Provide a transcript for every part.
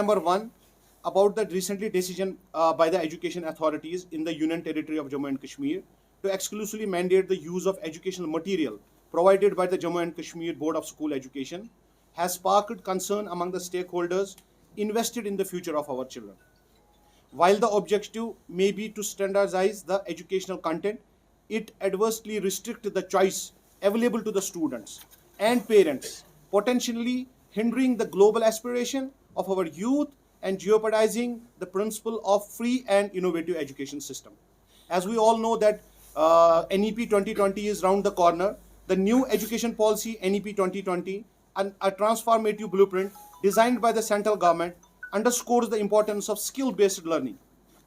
number 1, about the recently decision by the education authorities in the Union Territory of Jammu and Kashmir to exclusively mandate the use of educational material provided by the Jammu and Kashmir Board of School Education has sparked concern among the stakeholders invested in the future of our children. While the objective may be to standardize the educational content, it adversely restricts the choice available to the students and parents, potentially hindering the global aspiration of our youth and jeopardizing the principle of free and innovative education system. As we all know that NEP 2020 is round the corner. The new education policy NEP 2020, a transformative blueprint designed by the central government, underscores the importance of skill-based learning,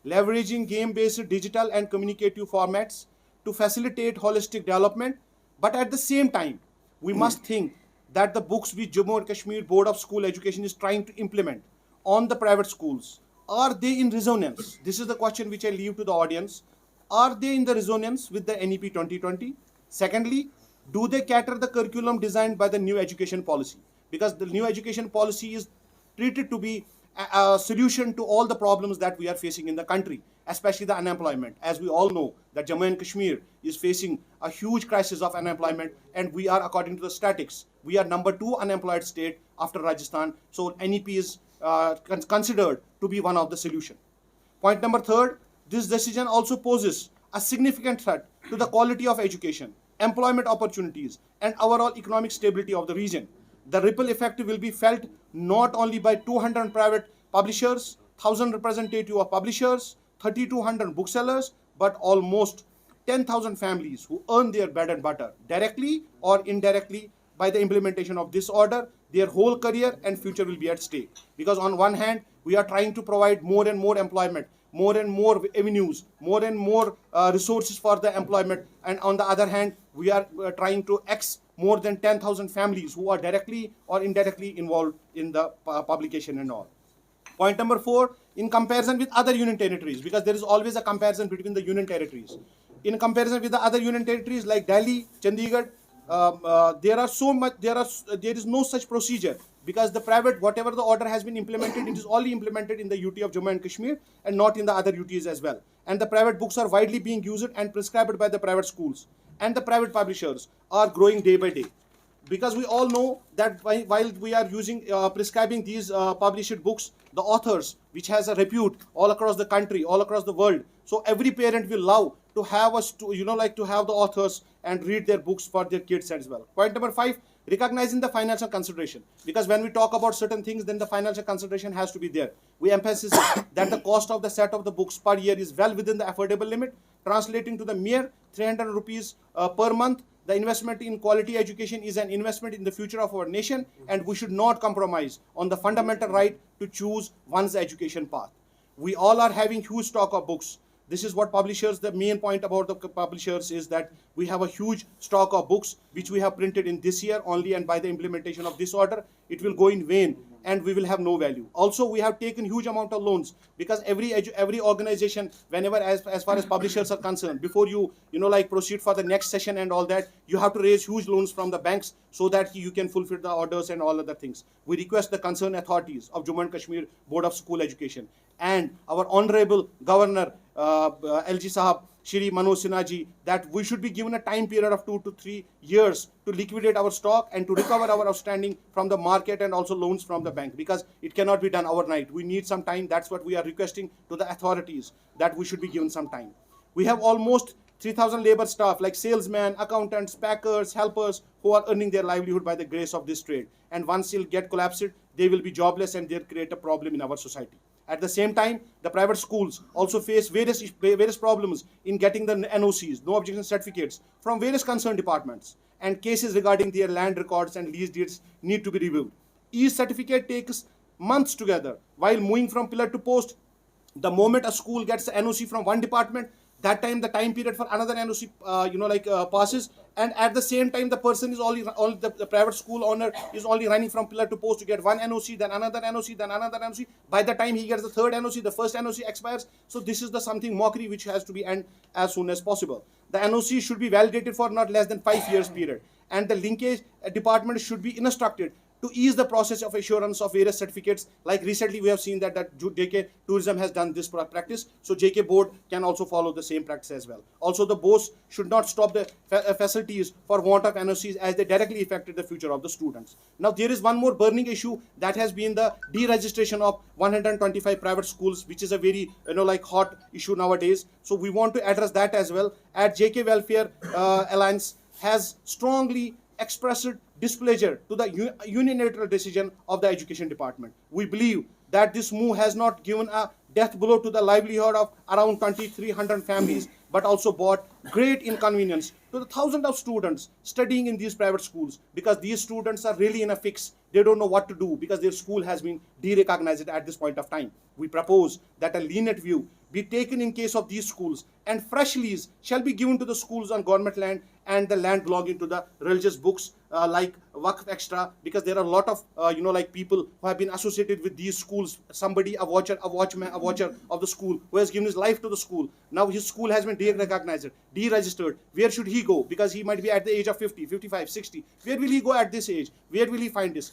leveraging game-based digital and communicative formats to facilitate holistic development. But at the same time, we must think that the books which Jammu and Kashmir Board of School Education is trying to implement on the private schools, are they in resonance? This is the question which I leave to the audience. Are they in the resonance with the NEP 2020? Secondly, do they cater the curriculum designed by the new education policy? Because the new education policy is treated to be a solution to all the problems that we are facing in the country, especially the unemployment. As we all know, that Jammu and Kashmir is facing a huge crisis of unemployment, and we are, according to the statistics, we are number 2 unemployed state after Rajasthan. So NEP is considered to be one of the solution. Point number 3, this decision also poses a significant threat to the quality of education, employment opportunities, and overall economic stability of the region. The ripple effect will be felt not only by 200 private publishers, 1,000 representatives of publishers, 3,200 booksellers, but almost 10,000 families who earn their bread and butter directly or indirectly by the implementation of this order. Their whole career and future will be at stake. Because on one hand, we are trying to provide more and more employment, more and more avenues, more and more resources for the employment. And on the other hand, we are trying to more than 10,000 families who are directly or indirectly involved in the publication and all. Point number 4, in comparison with other union territories, because there is always a comparison between the union territories. In comparison with the other union territories like Delhi, Chandigarh, there is no such procedure, because the private, whatever the order has been implemented, it is only implemented in the UT of Jammu and Kashmir and not in the other UTs as well. And the private books are widely being used and prescribed by the private schools, and the private publishers are growing day by day. Because we all know that while we are using prescribing these published books, the authors, which has a repute all across the country, all across the world, so every parent will love to have us to have the authors and read their books for their kids as well. Point number 5, recognizing the financial consideration, because when we talk about certain things, then the financial consideration has to be there. We emphasize that the cost of the set of the books per year is well within the affordable limit, translating to the mere 300 rupees per month. The investment in quality education is an investment in the future of our nation, and we should not compromise on the fundamental right to choose one's education path. We all are having huge stock of books. This is what publishers, the main point about the publishers is that we have a huge stock of books which we have printed in this year only, and by the implementation of this order, it will go in vain and we will have no value. Also, we have taken huge amount of loans, because every organization, whenever as far as publishers are concerned, before you proceed for the next session and all that, you have to raise huge loans from the banks so that you can fulfill the orders and all other things. We request the concerned authorities of Jammu and Kashmir Board of School Education and our honorable governor LG Sahab Shri Manoj Sinha ji, that we should be given a time period of 2 to 3 years to liquidate our stock and to recover our outstanding from the market and also loans from the bank, because it cannot be done overnight. We need some time. That's what we are requesting to the authorities, that we should be given some time. We have almost 3,000 labor staff like salesmen, accountants, packers, helpers, who are earning their livelihood by the grace of this trade. And once it'll get collapsed, they will be jobless and they'll create a problem in our society. At the same time, the private schools also face various problems in getting the NOCs, no objection certificates, from various concerned departments, and cases regarding their land records and lease deeds need to be reviewed. Each certificate takes months together, while moving from pillar to post. The moment a school gets an NOC from one department, that time the time period for another NOC passes, and at the same time the person is the private school owner is only running from pillar to post to get one NOC, then another NOC, then another NOC. By the time he gets the third NOC, the first NOC expires. So this is the something mockery which has to be end as soon as possible. The NOC should be validated for not less than 5 years period, and the linkage department should be instructed to ease the process of assurance of various certificates. Like recently we have seen that JK Tourism has done this practice, so JK board can also follow the same practice as well. Also, the boards should not stop the facilities for want of NOCs, as they directly affected the future of the students. Now there is one more burning issue, that has been the deregistration of 125 private schools, which is a very hot issue nowadays. So we want to address that as well. At JK Welfare Alliance has strongly expressed displeasure to the unilateral decision of the education department. We believe that this move has not given a death blow to the livelihood of around 2,300 families, but also brought great inconvenience to the thousands of students studying in these private schools, because these students are really in a fix. They don't know what to do because their school has been derecognized at this point of time. We propose that a lenient view be taken in case of these schools, and fresh lease shall be given to the schools on government land and the land belonging to the religious books like Waqf Extra, because there are a lot of people who have been associated with these schools. Somebody, a watcher of the school, who has given his life to the school. Now his school has been derecognized, deregistered. Where should he go? Because he might be at the age of 50, 55, 60. Where will he go at this age? Where will he find this?